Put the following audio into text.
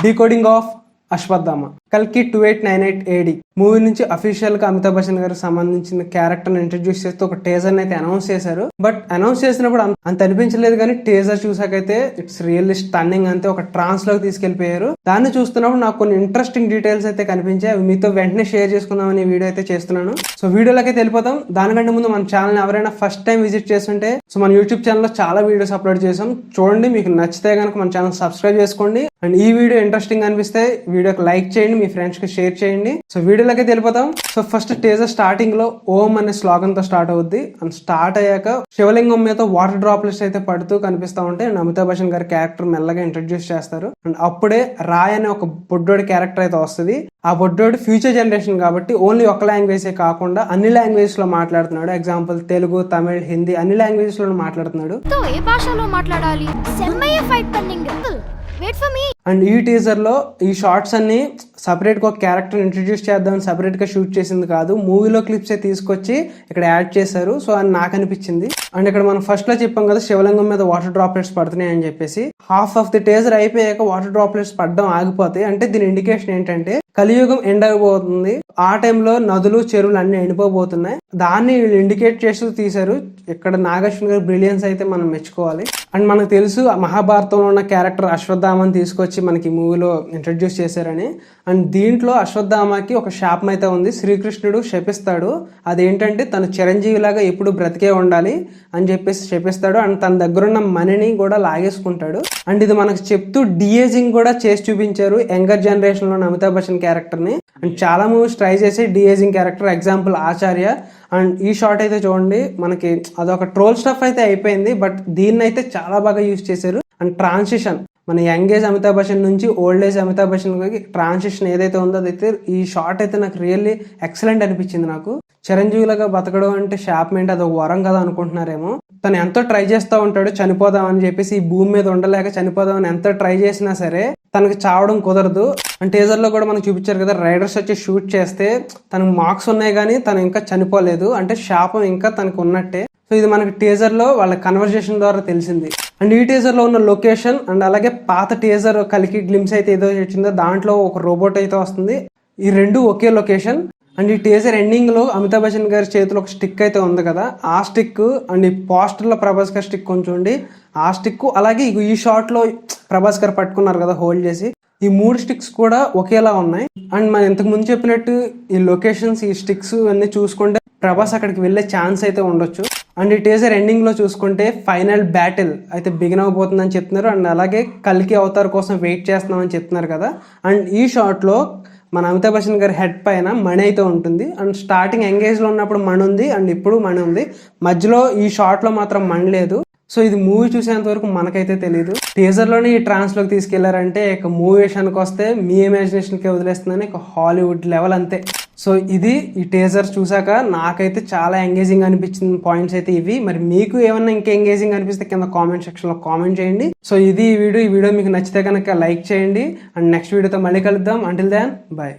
Decoding of Ashwatthama. కల్కి 2898 AD movie నుంచి official గా అమితాబ్ బచ్చన్ గారికి సంబంధించిన క్యారెక్టర్ ఇంట్రడ్యూస్ చేస్తూ ఒక టీజర్ అయితే అనౌన్స్ చేశారు. బట్ అనౌన్స్ చేసినప్పుడు అంత అనిపించలేదు, కానీ టీజర్ చూసాకైతే ఇట్స్ రియల్లీ స్టన్నింగ్. అంతే ఒక ట్రాన్స్ లోకి తీసుకెళ్లిపోయారు. దాన్ని చూస్తున్నప్పుడు నాకు కొన్ని ఇంట్రెస్టింగ్ డీటెయిల్స్ అయితే కనిపించాయి. అవి మీతో వెంటనే షేర్ చేసుకుందామని వీడియో అయితే చేస్తున్నాను. సో వీడియోలోకి అయితే వెళ్ళిపోతాం. దానికంటే ముందు మన ఛానల్ ఎవరైనా ఫస్ట్ టైం విజిట్ చేస్తుంటే సో మన యూట్యూబ్ ఛానల్లో చాలా వీడియోస్ అప్లోడ్ చేసాం, చూడండి. మీకు నచ్చితే కనుక మన ఛానల్ సబ్స్క్రైబ్ చేసుకోండి. అండ్ ఈ వీడియో ఇంట్రెస్టింగ్ అనిపిస్తే వీడియోకి లైక్ చేయండి, మీ ఫ్రెండ్స్ కి షేర్ చేయండి. సో వీడియోలోకి వెళ్ళిపోతాం. సో ఫస్ట్ టీజర్ స్టార్టింగ్ లో ఓం అనే స్లోగన్ తో స్టార్ట్ అవుద్ది. అండ్ స్టార్ట్ అయ్యాక శివలింగం మీద వాటర్ డ్రాప్లెట్స్ అయితే పడుతూ కనిపిస్తా ఉంటాయి. అండ్ అమితాబ్ బచ్చన్ గారి క్యారెక్టర్ మెల్లగా ఇంట్రడ్యూస్ చేస్తారు. అండ్ అప్పుడే రాయ్ అనే ఒక బొడ్డోడి క్యారెక్టర్ అయితే వస్తుంది. ఆ బొడ్డోడు ఫ్యూచర్ జనరేషన్ కాబట్టి ఓన్లీ ఒక లాంగ్వేజే కాకుండా అన్ని లాంగ్వేజెస్ లో మాట్లాడుతున్నాడు. ఎగ్జాంపుల్ తెలుగు, తమిళ్, హిందీ అన్ని లాంగ్వేజెస్ లో మాట్లాడుతున్నాడు. ఏ భాషలో మాట్లాడాలి? అండ్ ఈ టీజర్ లో ఈ షార్ట్స్ అన్ని సపరేట్ గా ఒక క్యారెక్టర్ ఇంట్రడ్యూస్ చేద్దాం సపరేట్ గా షూట్ చేసింది కాదు, మూవీలో క్లిప్స్ తీసుకొచ్చి ఇక్కడ యాడ్ చేశారు. సో అని నాకు అనిపించింది. అండ్ ఇక్కడ మనం ఫస్ట్ లో చెప్పాం కదా శివలింగం మీద వాటర్ డ్రాప్లెట్స్ పడుతున్నాయి అని చెప్పేసి. హాఫ్ ఆఫ్ ది టీజర్ అయిపోయాక వాటర్ డ్రాప్లెట్స్ పడడం ఆగిపోతాయి. అంటే దీని ఇండికేషన్ ఏంటంటే కలియుగం ఎండ్ అయిపోతుంది. ఆ టైంలో నదులు, చెరువులు అన్ని ఎండిపోబోతున్నాయి. దాన్ని వీళ్ళు ఇండికేట్ చేస్తూ తీశారు. ఇక్కడ నాగార్జున గారి బ్రిలియన్స్ అయితే మనం మెచ్చుకోవాలి. అండ్ మనకు తెలుసు మహాభారతంలో ఉన్న క్యారెక్టర్ అశ్వత్థామని తీసుకొచ్చి మనకి మూవీలో ఇంట్రడ్యూస్ చేశారని. అండ్ దీంట్లో అశ్వత్థామకి ఒక శాపం అయితే ఉంది. శ్రీకృష్ణుడు శపిస్తాడు. అదేంటంటే తను చిరంజీవిలాగా ఎప్పుడు బ్రతికే ఉండాలి అని చెప్పేసి శపిస్తాడు. అండ్ తన దగ్గరున్న మనీని కూడా లాగేసుకుంటాడు. అండ్ ఇది మనకు చెప్తూ డిఏజింగ్ కూడా చేసి చూపించారు యంగర్ జనరేషన్ లో అమితాబ్ బచ్చన్ క్యారెక్టర్ ని. అండ్ చాలా మూవీస్ ట్రై చేసి de-ageing character, example Acharya. And ఈ షార్ట్ అయితే చూడండి, మనకి అదొక ట్రోల్ స్టఫ్ అయితే అయిపోయింది, బట్ దీన్ని అయితే చాలా బాగా యూజ్ చేశారు. అండ్ ట్రాన్సిషన్ మన యంగ్ ఏజ్ అమితాబ్ బచ్చన్ నుంచి old age Amitabh Bachchan transition ఏదైతే ఉందో అదైతే ఈ షార్ట్ అయితే నాకు రియల్లీ ఎక్సలెంట్ అనిపించింది. నాకు చిరంజీవులుగా బతకడం అంటే శాపం ఏంటి, అదొక వరం కదా అనుకుంటున్నారేమో. తను ఎంతో ట్రై చేస్తూ ఉంటాడు చనిపోదాం అని చెప్పేసి, ఈ భూమి మీద ఉండలేక చనిపోదామని ఎంతో ట్రై చేసినా సరే తనకి చావడం కుదరదు. అండ్ టీజర్ లో కూడా మనకు చూపించారు కదా, రైడర్స్ వచ్చి షూట్ చేస్తే తనకు మార్క్స్ ఉన్నాయి కానీ తను ఇంకా చనిపోలేదు, అంటే శాపం ఇంకా తనకు ఉన్నట్టే. సో ఇది మనకి టీజర్ లో వాళ్ళ కన్వర్జేషన్ ద్వారా తెలిసింది. అండ్ ఈ టీజర్ లో ఉన్న లొకేషన్ అండ్ అలాగే పాత టీజర్ కలికి గ్లిమ్స్ అయితే ఏదో వచ్చిందో దాంట్లో ఒక రోబోట్ అయితే వస్తుంది. ఈ రెండు ఒకే లొకేషన్. అండ్ ఈ టీజర్ ఎండింగ్ లో అమితాబ్ బచ్చన్ గారి చేతిలో ఒక స్టిక్ అయితే ఉంది కదా, ఆ స్టిక్ అండ్ ఈ పోస్టర్ లో ప్రభాస్ గారి స్టిక్ కొంచెండి ఆ స్టిక్, అలాగే ఈ షాట్ లో ప్రభాస్ గారు పట్టుకున్నారు కదా హోల్డ్ చేసి, ఈ 3 స్టిక్స్ కూడా ఒకేలా ఉన్నాయి. అండ్ మనం ఇంతకు ముందు చెప్పినట్టు ఈ లొకేషన్స్, ఈ స్టిక్స్ అన్ని చూసుకుంటే ప్రభాస్ అక్కడికి వెళ్లే ఛాన్స్ అయితే ఉండొచ్చు. అండ్ ఈ టీజర్ ఎండింగ్ లో చూసుకుంటే ఫైనల్ బ్యాటిల్ అయితే బిగిన్ అవబోతుందని చెప్తున్నారు. అండ్ అలాగే కల్కి అవతార్ కోసం వెయిట్ చేస్తున్నామని చెప్తున్నారు కదా. అండ్ ఈ షాట్ లో మన అమితాబ్ బచ్చన్ గారి హెడ్ పైన మణి అయితే ఉంటుంది. అండ్ స్టార్టింగ్ ఎంగేజ్ లో ఉన్నప్పుడు మణి ఉంది, అండ్ ఇప్పుడు మణి ఉంది. మధ్యలో ఈ షాట్ లో మాత్రం మణి లేదు. సో ఇది మూవీ చూసేంత వరకు మనకైతే తెలియదు. టీజర్ లోనే ఈ ట్రాన్స్ లోకి తీసుకెళ్లారంటే ఇక మూవీ విషయానికి వస్తే మీ ఇమాజినేషన్ కి వదిలేస్తుందని ఇక హాలీవుడ్ లెవెల్ అంతే. సో ఇది ఈ టీజర్ చూసాక నాకైతే చాలా ఎంగేజింగ్ అనిపించిన పాయింట్స్ అయితే ఇవి. మరి మీకు ఏమన్నా ఇంకా ఎంగేజింగ్ అనిపిస్తే కింద కామెంట్ సెక్షన్ లో కామెంట్ చేయండి. సో ఇది ఈ వీడియో మీకు నచ్చితే కనుక లైక్ చేయండి. అండ్ నెక్స్ట్ వీడియోతో మళ్ళీ కలుద్దాం. Until then by.